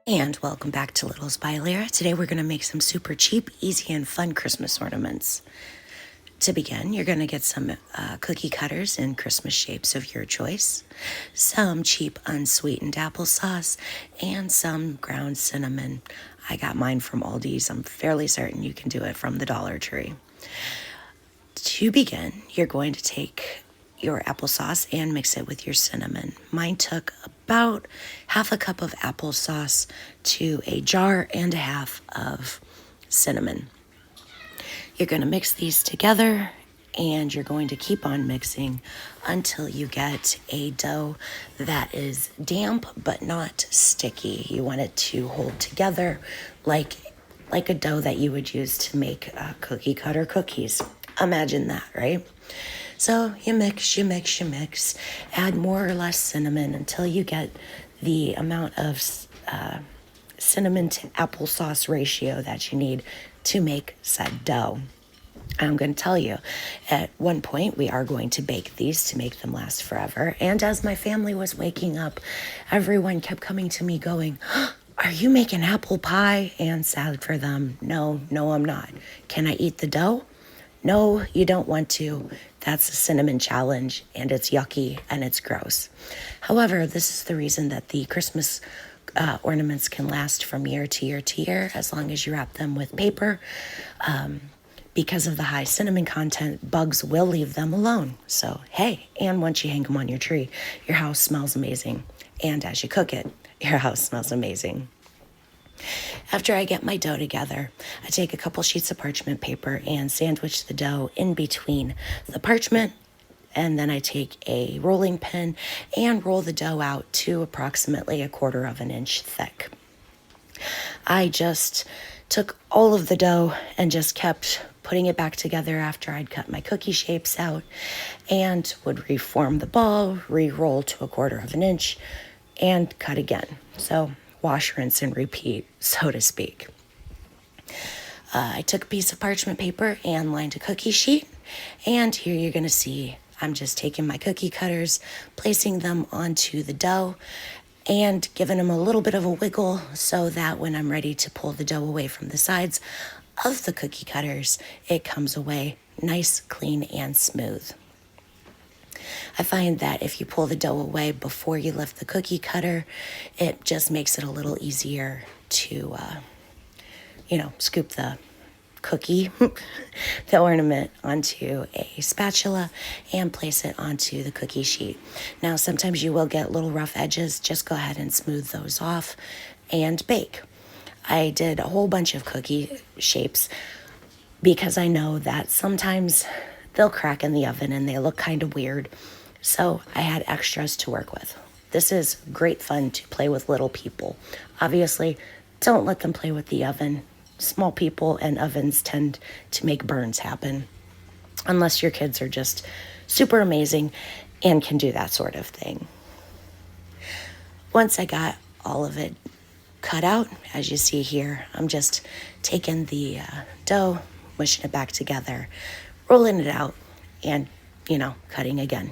And welcome back to Littles by Lira. Today we're going to make some super cheap, easy, and fun Christmas ornaments. To begin, you're going to get some cookie cutters in Christmas shapes of your choice, some cheap unsweetened applesauce, and some ground cinnamon. I got mine from Aldi's. I'm fairly certain you can do it from the Dollar Tree. To begin, you're going to take your applesauce and mix it with your cinnamon. Mine took about half a cup of applesauce to a jar and a half of cinnamon. You're going to mix these together and you're going to keep on mixing until you get a dough that is damp but not sticky. You want it to hold together like a dough that you would use to make cookie cutter cookies. Imagine that, right? So you mix, add more or less cinnamon until you get the amount of cinnamon to applesauce ratio that you need to make said dough. I'm going to tell you, at one point, we are going to bake these to make them last forever. And as my family was waking up, everyone kept coming to me going, "Are you making apple pie?" And sad for them, no, I'm not. Can I eat the dough? No, you don't want to. That's a cinnamon challenge, and it's yucky, and it's gross. However, this is the reason that the Christmas ornaments can last from year to year to year, as long as you wrap them with paper. Because of the high cinnamon content, bugs will leave them alone. So, hey, and once you hang them on your tree, your house smells amazing. And as you cook it, your house smells amazing. After I get my dough together, I take a couple sheets of parchment paper and sandwich the dough in between the parchment, and then I take a rolling pin and roll the dough out to approximately 1/4 of an inch thick. I just took all of the dough and just kept putting it back together after I'd cut my cookie shapes out, and would reform the ball, re-roll to 1/4 of an inch, and cut again. So wash, rinse, and repeat, so to speak. I took a piece of parchment paper and lined a cookie sheet, and here you're going to see I'm just taking my cookie cutters, placing them onto the dough, and giving them a little bit of a wiggle so that when I'm ready to pull the dough away from the sides of the cookie cutters, it comes away nice, clean, and smooth. I find that if you pull the dough away before you lift the cookie cutter, it just makes it a little easier to, scoop the cookie, the ornament onto a spatula and place it onto the cookie sheet. Now, sometimes you will get little rough edges. Just go ahead and smooth those off and bake. I did a whole bunch of cookie shapes because I know that sometimes they'll crack in the oven and they look kind of weird. So I had extras to work with. This is great fun to play with little people. Obviously, don't let them play with the oven. Small people and ovens tend to make burns happen, unless your kids are just super amazing and can do that sort of thing. Once I got all of it cut out, as you see here, I'm just taking the dough, mushing it back together, rolling it out, and, cutting again.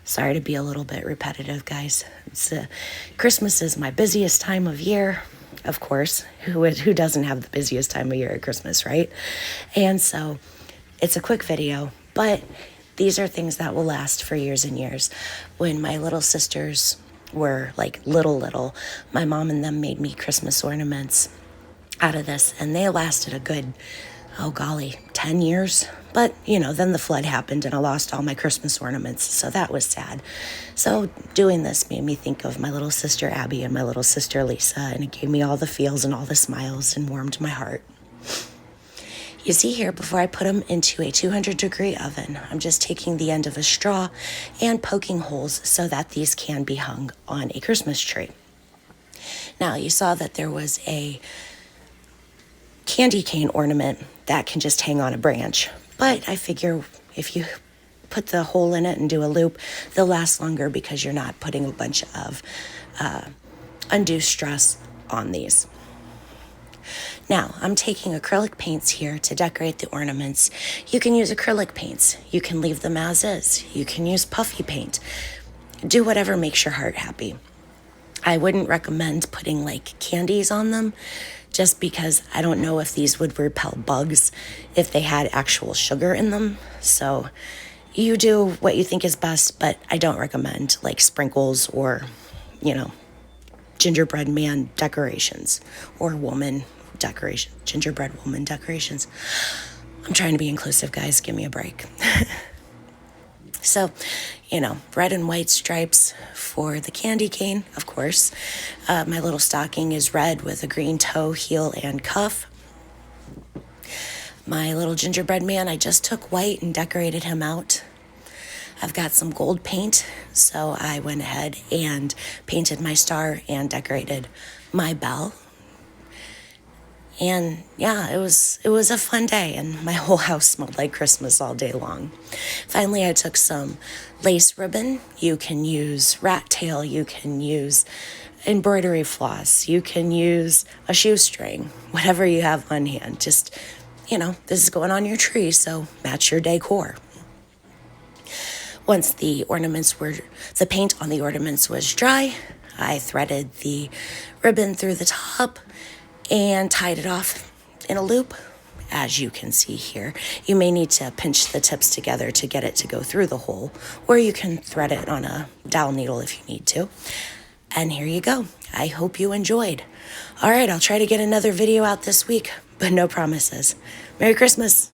Sorry to be a little bit repetitive, guys. Christmas is my busiest time of year. Of course, who doesn't have the busiest time of year at Christmas, right? And so it's a quick video, but these are things that will last for years and years. When my little sisters were like little, my mom and them made me Christmas ornaments out of this, and they lasted a good, 10 years. But, then the flood happened and I lost all my Christmas ornaments, so that was sad. So doing this made me think of my little sister Abby and my little sister Lisa, and it gave me all the feels and all the smiles and warmed my heart. You see here, before I put them into a 200-degree oven, I'm just taking the end of a straw and poking holes so that these can be hung on a Christmas tree. Now, you saw that there was a candy cane ornament that can just hang on a branch. But I figure if you put the hole in it and do a loop, they'll last longer because you're not putting a bunch of undue stress on these. Now, I'm taking acrylic paints here to decorate the ornaments. You can use acrylic paints. You can leave them as is. You can use puffy paint. Do whatever makes your heart happy. I wouldn't recommend putting like candies on them just because I don't know if these would repel bugs if they had actual sugar in them. So you do what you think is best, but I don't recommend like sprinkles or, you know, gingerbread man decorations or woman decoration, gingerbread woman decorations. I'm trying to be inclusive, guys. Give me a break. So, you know, red and white stripes for the candy cane, of course. My little stocking is red with a green toe, heel, and cuff. My little gingerbread man, I just took white and decorated him out. I've got some gold paint, so I went ahead and painted my star and decorated my bell. And yeah, it was a fun day, and my whole house smelled like Christmas all day long. Finally, I took some lace ribbon. You can use rat tail, you can use embroidery floss, you can use a shoestring, whatever you have on hand. Just, you know, this is going on your tree, so match your decor. Once the paint on the ornaments was dry, I threaded the ribbon through the top and tied it off in a loop, as you can see here. You may need to pinch the tips together to get it to go through the hole, or you can thread it on a dowel needle if you need to. And here you go. I hope you enjoyed. All right, I'll try to get another video out this week, but no promises. Merry Christmas.